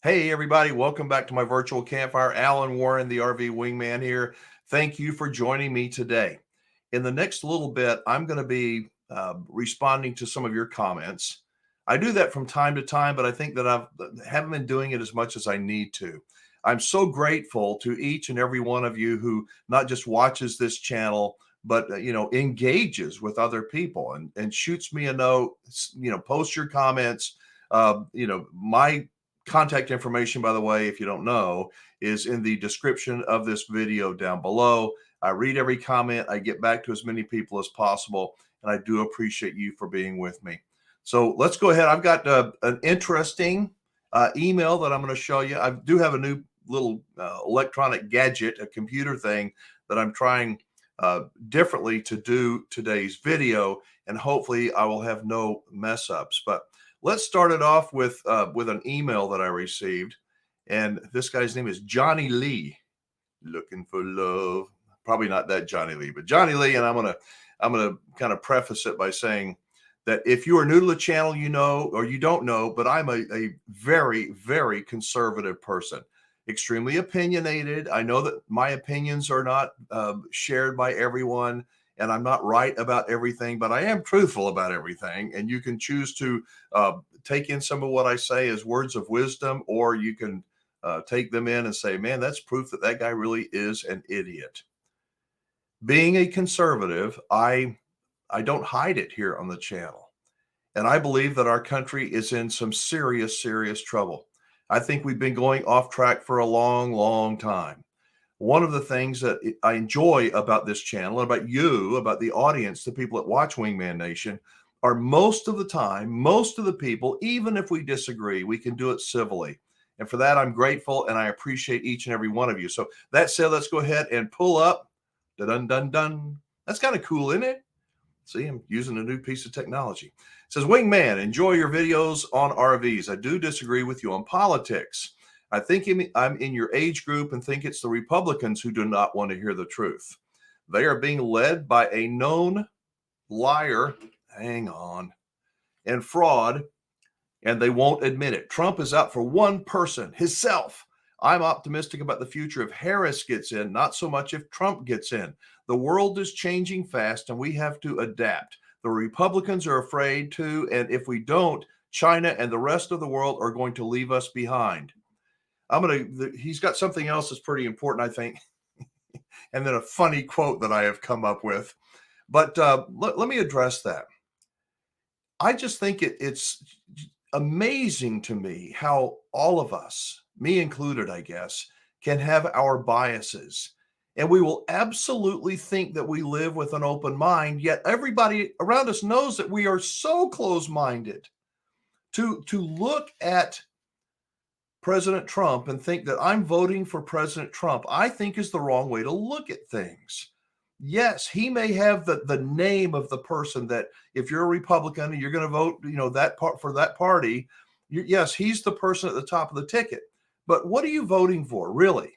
Hey, everybody, welcome back to my virtual campfire. Alan Warren, the RV Wingman here. Thank you for joining me today. In the next little bit, I'm going to be responding to some of your comments. I do that from time to time, but I think that I haven't been doing it as much as I need to. I'm so grateful to each and every one of you who not just watches this channel, but engages with other people and shoots me a note, post your comments. My contact information, by the way, if you don't know, is in the description of this video down below. I read every comment. I get back to as many people as possible, and I do appreciate you for being with me. So let's go ahead. I've got an interesting email that I'm going to show you. I do have a new little electronic gadget, a computer thing that I'm trying differently to do today's video, and hopefully I will have no mess ups. But let's start it off with an email that I received, and this guy's name is Johnny Lee. Looking for love. Probably not that Johnny Lee, but Johnny Lee. And I'm gonna kind of preface it by saying that if you are new to the channel, you know, or you don't know, but I'm a very, very conservative person, extremely opinionated. I know that my opinions are not shared by everyone, and I'm not right about everything, but I am truthful about everything. And you can choose to take in some of what I say as words of wisdom, or you can take them in and say, man, that's proof that that guy really is an idiot. Being a conservative, I don't hide it here on the channel. And I believe that our country is in some serious, serious trouble. I think we've been going off track for a long, long time. One of the things that I enjoy about this channel, and about you, about the audience, the people that watch Wingman Nation, are most of the time, most of the people, even if we disagree, we can do it civilly. And for that, I'm grateful, and I appreciate each and every one of you. So that said, let's go ahead and pull up. Dun, dun, dun. That's kind of cool, isn't it? See, I'm using a new piece of technology. It says, Wingman, enjoy your videos on RVs. I do disagree with you on politics. I think I'm in your age group and think it's the Republicans who do not want to hear the truth. They are being led by a known liar, hang on, and fraud, and they won't admit it. Trump is out for one person, himself. I'm optimistic about the future if Harris gets in, not so much if Trump gets in. The world is changing fast, and we have to adapt. The Republicans are afraid to, and if we don't, China and the rest of the world are going to leave us behind. He's got something else that's pretty important, I think, and then a funny quote that I have come up with. But let me address that. I just think it's amazing to me how all of us, me included, I guess, can have our biases. And we will absolutely think that we live with an open mind, yet everybody around us knows that we are so close-minded. To look at President Trump and think that I'm voting for President Trump, I think is the wrong way to look at things. Yes, he may have the name of the person that if you're a Republican and you're going to vote, that part for that party, yes, he's the person at the top of the ticket. But what are you voting for, really?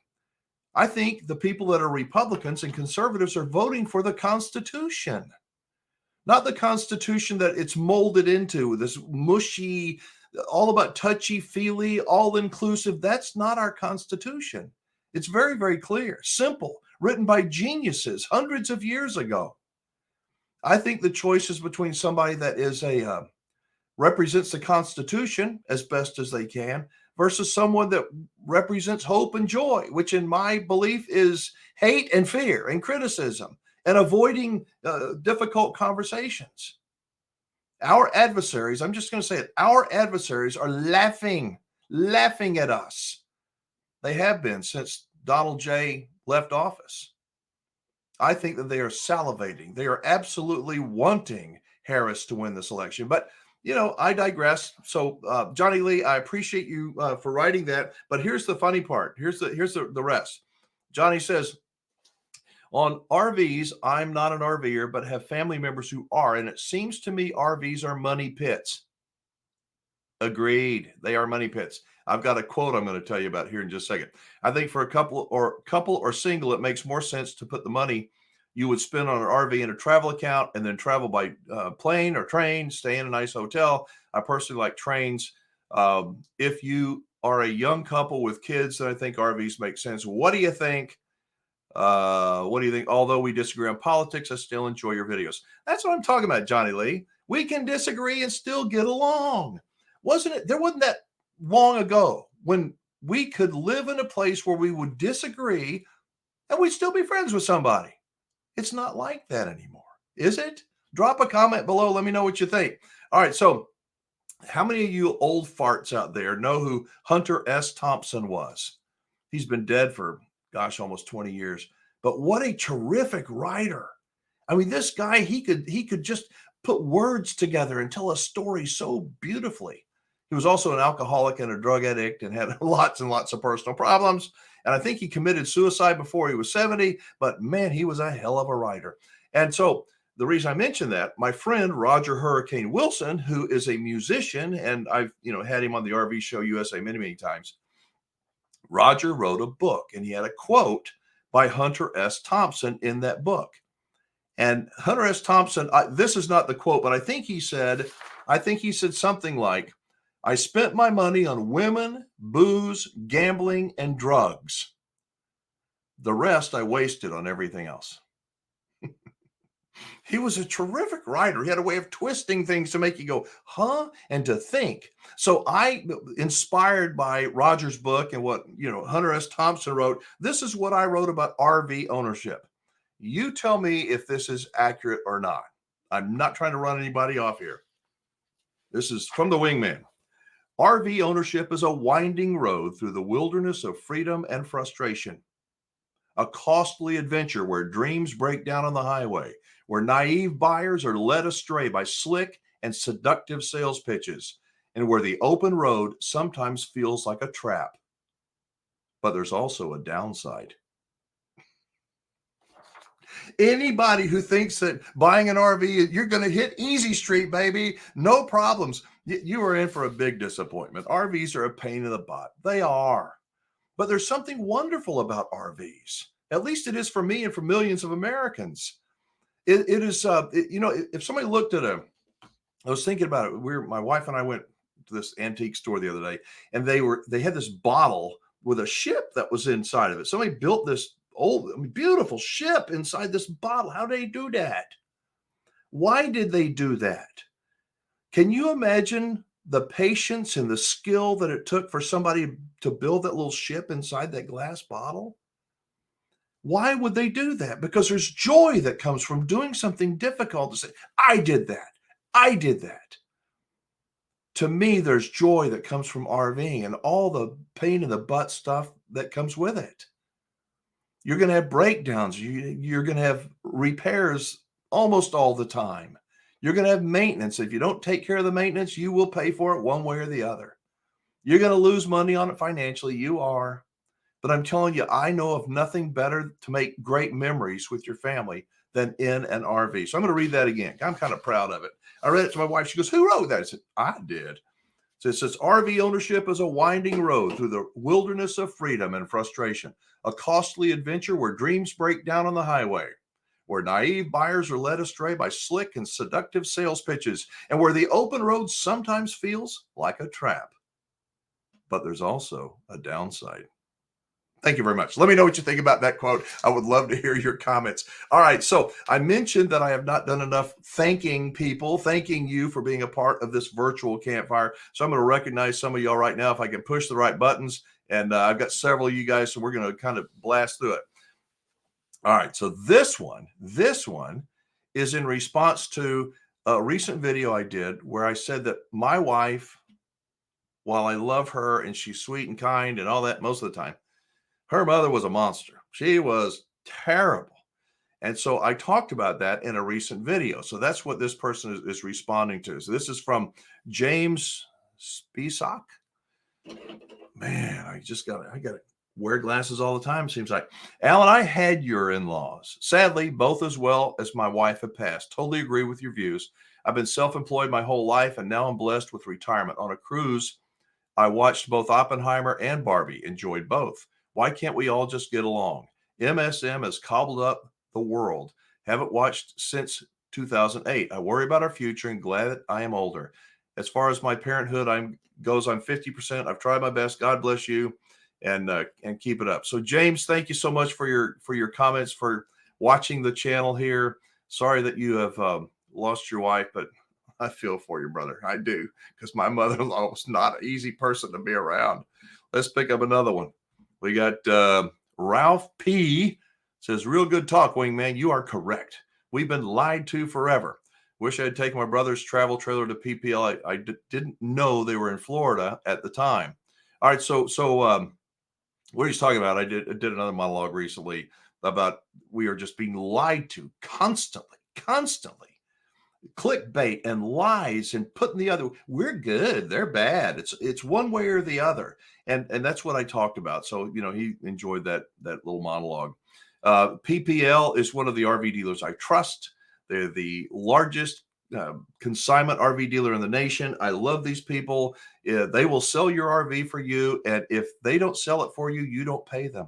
I think the people that are Republicans and conservatives are voting for the Constitution, not the Constitution that it's molded into, this mushy, all about touchy-feely, all-inclusive. That's not our Constitution. It's very, very clear, simple, written by geniuses hundreds of years ago. I think the choice is between somebody that is represents the Constitution as best as they can versus someone that represents hope and joy, which in my belief is hate and fear and criticism and avoiding difficult conversations. Our adversaries, I'm just going to say it, our adversaries are laughing at us. They have been since Donald J. left office. I think that they are salivating. They are absolutely wanting Harris to win this election. But, I digress. So, Johnny Lee, I appreciate you for writing that. But here's the funny part. Here's the rest. Johnny says, on RVs, I'm not an RVer, but have family members who are. And it seems to me RVs are money pits. Agreed. They are money pits. I've got a quote I'm going to tell you about here in just a second. I think for a couple or single, it makes more sense to put the money you would spend on an RV in a travel account and then travel by plane or train, stay in a nice hotel. I personally like trains. If you are a young couple with kids, and I think RVs make sense. What do you think? What do you think? Although we disagree on politics, I still enjoy your videos. That's what I'm talking about, Johnny Lee. We can disagree and still get along. Wasn't it? There wasn't that long ago when we could live in a place where we would disagree and we'd still be friends with somebody. It's not like that anymore, is it? Drop a comment below. Let me know what you think. All right. So, how many of you old farts out there know who Hunter S. Thompson was? He's been dead for, gosh, almost 20 years. But what a terrific writer. I mean, this guy, he could just put words together and tell a story so beautifully. He was also an alcoholic and a drug addict and had lots and lots of personal problems. And I think he committed suicide before he was 70, but man, he was a hell of a writer. And so the reason I mention that, my friend Roger Hurricane Wilson, who is a musician, and I've had him on the RV Show USA many, many times. Roger wrote a book, and he had a quote by Hunter S. Thompson in that book. And Hunter S. Thompson, this is not the quote, but I think he said something like, "I spent my money on women, booze, gambling, and drugs. The rest I wasted on everything else." He was a terrific writer. He had a way of twisting things to make you go, huh? And to think. So I, inspired by Roger's book and what, Hunter S. Thompson wrote, this is what I wrote about RV ownership. You tell me if this is accurate or not. I'm not trying to run anybody off here. This is from the Wingman. RV ownership is a winding road through the wilderness of freedom and frustration. A costly adventure where dreams break down on the highway, where naive buyers are led astray by slick and seductive sales pitches, and where the open road sometimes feels like a trap. But there's also a downside. Anybody who thinks that buying an RV, you're going to hit easy street, baby, no problems, you are in for a big disappointment. RVs are a pain in the butt. They are. But there's something wonderful about RVs. At least it is for me and for millions of Americans. It is, if somebody looked at I was thinking about it. My wife and I went to this antique store the other day, and they had this bottle with a ship that was inside of it. Somebody built this beautiful ship inside this bottle. How did they do that? Why did they do that? Can you imagine the patience and the skill that it took for somebody to build that little ship inside that glass bottle? Why would they do that? Because there's joy that comes from doing something difficult to say, I did that. I did that. To me, there's joy that comes from RVing and all the pain in the butt stuff that comes with it. You're going to have breakdowns. You're going to have repairs almost all the time. You're going to have maintenance. If you don't take care of the maintenance, you will pay for it one way or the other. You're going to lose money on it financially. You are. But I'm telling you, I know of nothing better to make great memories with your family than in an RV. So I'm going to read that again. I'm kind of proud of it. I read it to my wife. She goes, who wrote that? I said, I did. So it says, RV ownership is a winding road through the wilderness of freedom and frustration, a costly adventure where dreams break down on the highway, where naive buyers are led astray by slick and seductive sales pitches, and where the open road sometimes feels like a trap. But there's also a downside. Thank you very much. Let me know what you think about that quote. I would love to hear your comments. All right. So I mentioned that I have not done enough thanking you for being a part of this virtual campfire. So I'm going to recognize some of y'all right now if I can push the right buttons. And I've got several of you guys, so we're going to kind of blast through it. All right. So this one is in response to a recent video I did where I said that my wife, while I love her and she's sweet and kind and all that most of the time, her mother was a monster. She was terrible. And so I talked about that in a recent video. So that's what this person is responding to. So this is from James Spisak. Man, I got to wear glasses all the time, seems like. Alan, I had your in-laws. Sadly, both as well as my wife have passed. Totally agree with your views. I've been self-employed my whole life, and now I'm blessed with retirement. On a cruise, I watched both Oppenheimer and Barbie, enjoyed both. Why can't we all just get along? MSM has cobbled up the world. Haven't watched since 2008. I worry about our future and glad that I am older. As far as my parenthood goes, I'm 50%. I've tried my best. God bless you, and keep it up. So James, thank you so much for your comments, for watching the channel here. Sorry that you have lost your wife, but I feel for you, brother. I do, because my mother-in-law was not an easy person to be around. Let's pick up another one. We got Ralph P. says, real good talk, Wingman. You are correct. We've been lied to forever. Wish I had taken my brother's travel trailer to PPL. I didn't know they were in Florida at the time. All right, so what he's talking about, I did another monologue recently about we are just being lied to constantly. Clickbait and lies and putting the other, we're good, they're bad. It's one way or the other. And that's what I talked about. So, he enjoyed that little monologue. PPL is one of the RV dealers I trust. They're the largest consignment RV dealer in the nation. I love these people. They will sell your RV for you. And if they don't sell it for you, you don't pay them.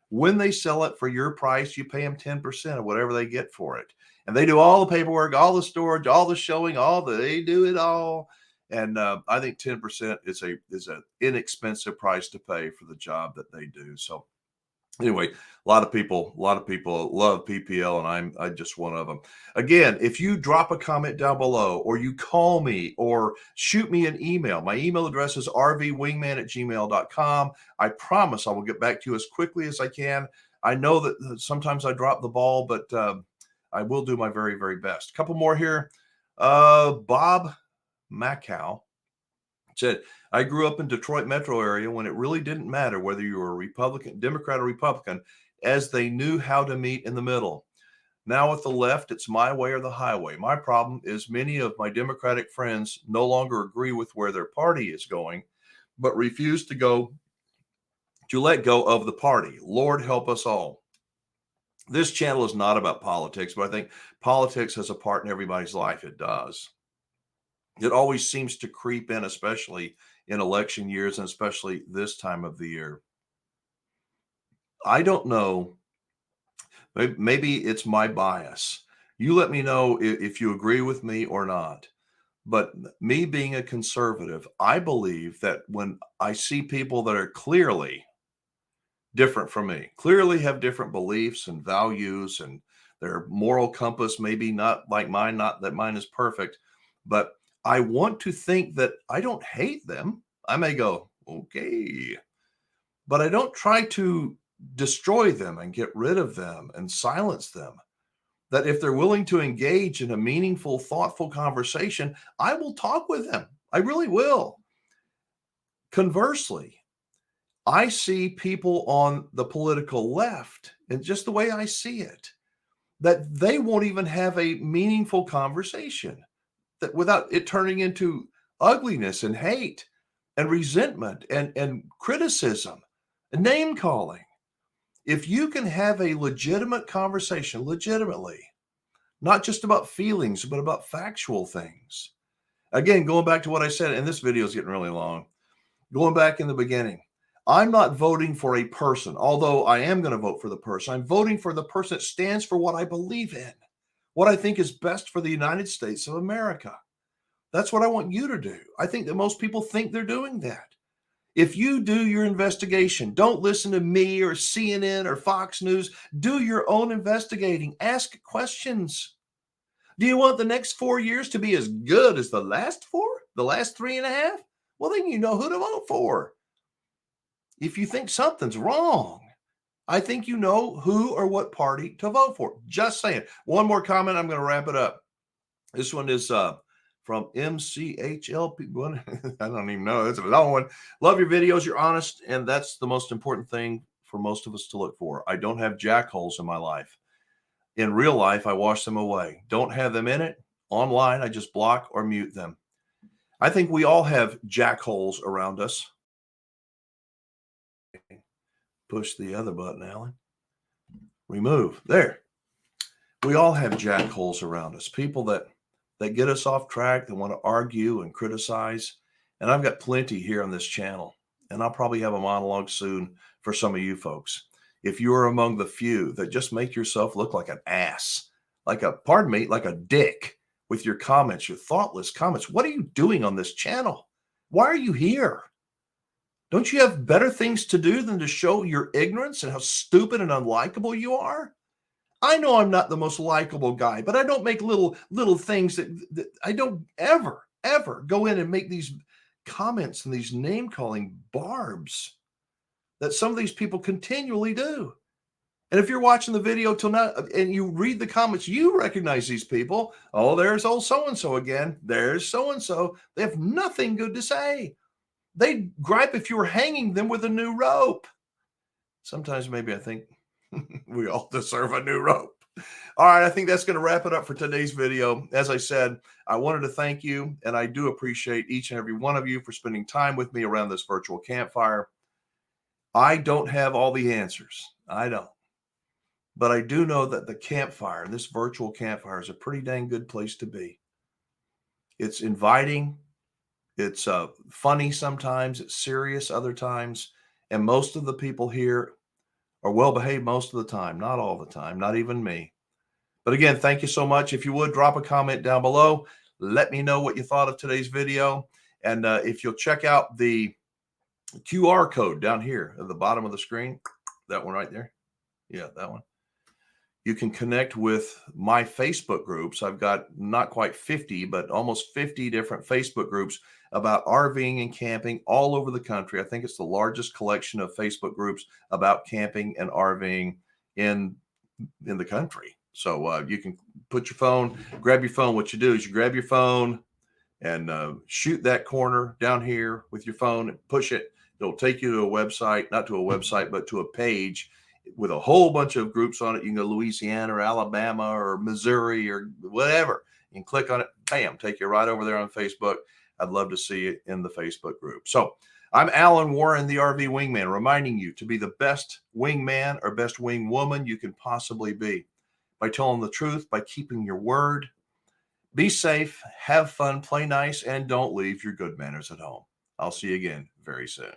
When they sell it for your price, you pay them 10% of whatever they get for it. And they do all the paperwork, all the storage, all the showing, they do it all. And I think 10% is an inexpensive price to pay for the job that they do. So anyway, a lot of people love PPL, and I'm just one of them. Again, if you drop a comment down below, or you call me, or shoot me an email, my email address is rvwingman@gmail.com. I promise I will get back to you as quickly as I can. I know that sometimes I drop the ball, but I will do my very, very best. A couple more here. Bob Macau said, I grew up in Detroit metro area when it really didn't matter whether you were a Republican, Democrat, or Republican, as they knew how to meet in the middle. Now with the left, it's my way or the highway. My problem is many of my Democratic friends no longer agree with where their party is going, but refuse to let go of the party. Lord help us all. This channel is not about politics, but I think politics has a part in everybody's life. It does. It always seems to creep in, especially in election years, and especially this time of the year. I don't know. Maybe it's my bias. You let me know if you agree with me or not. But me being a conservative, I believe that when I see people that are clearly different from me, clearly have different beliefs and values, and their moral compass maybe not like mine, not that mine is perfect, but I want to think that I don't hate them. I may go, okay, but I don't try to destroy them and get rid of them and silence them. That if they're willing to engage in a meaningful, thoughtful conversation, I will talk with them. I really will. Conversely, I see people on the political left, and just the way I see it, that they won't even have a meaningful conversation, that without it turning into ugliness and hate and resentment and criticism and name calling. If you can have a legitimate conversation, legitimately, not just about feelings, but about factual things. Again, going back to what I said, and this video is getting really long, going back in the beginning, I'm not voting for a person, although I am going to vote for the person. I'm voting for the person that stands for what I believe in, what I think is best for the United States of America. That's what I want you to do. I think that most people think they're doing that. If you do your investigation, don't listen to me or CNN or Fox News. Do your own investigating. Ask questions. Do you want the next 4 years to be as good as the last 4, the last 3.5? Well, then you know who to vote for. If you think something's wrong, I think you know who or what party to vote for. Just saying. One more comment. I'm going to wrap it up. This one is from MCHLP. I don't even know. That's a long one. Love your videos. You're honest. And that's the most important thing for most of us to look for. I don't have jackholes in my life. In real life, I wash them away. Don't have them in it. Online, I just block or mute them. I think we all have jackholes around us. Push the other button, Alan. Remove. There. We all have jackholes around us. People that get us off track, that want to argue and criticize. And I've got plenty here on this channel. And I'll probably have a monologue soon for some of you folks. If you are among the few that just make yourself look like an ass, like a, pardon me, like a dick, with your comments, your thoughtless comments. What are you doing on this channel? Why are you here? Don't you have better things to do than to show your ignorance and how stupid and unlikable you are? I know I'm not the most likable guy, but I don't make little things that I don't ever go in and make these comments and these name calling barbs that some of these people continually do. And if you're watching the video till now and you read the comments, you recognize these people. Oh, there's old so-and-so again. There's so-and-so. They have nothing good to say. They gripe if you were hanging them with a new rope. Sometimes maybe I think we all deserve a new rope. All right, I think that's going to wrap it up for today's video. As I said, I wanted to thank you, and I do appreciate each and every one of you for spending time with me around this virtual campfire. I don't have all the answers. I don't. But I do know that the campfire, this virtual campfire, is a pretty dang good place to be. It's inviting. It's funny sometimes. It's serious other times. And most of the people here are well behaved most of the time. Not all the time. Not even me. But again, thank you so much. If you would, drop a comment down below. Let me know what you thought of today's video. And if you'll check out the QR code down here at the bottom of the screen, that one right there. Yeah, that one. You can connect with my Facebook groups. I've got not quite 50, but almost 50 different Facebook groups about RVing and camping all over the country. I think it's the largest collection of Facebook groups about camping and RVing in the country. So you can put your phone, grab your phone. What you do is you grab your phone and shoot that corner down here with your phone and push it. It'll take you to a website, not to a website, but to a page with a whole bunch of groups on it. You can go Louisiana or Alabama or Missouri or whatever. You can click on it, bam, take you right over there on Facebook. I'd love to see it in the Facebook group. So I'm Alan Warren, the RV Wingman, reminding you to be the best wingman or best wing woman you can possibly be by telling the truth, by keeping your word. Be safe, have fun, play nice, and don't leave your good manners at home. I'll see you again very soon.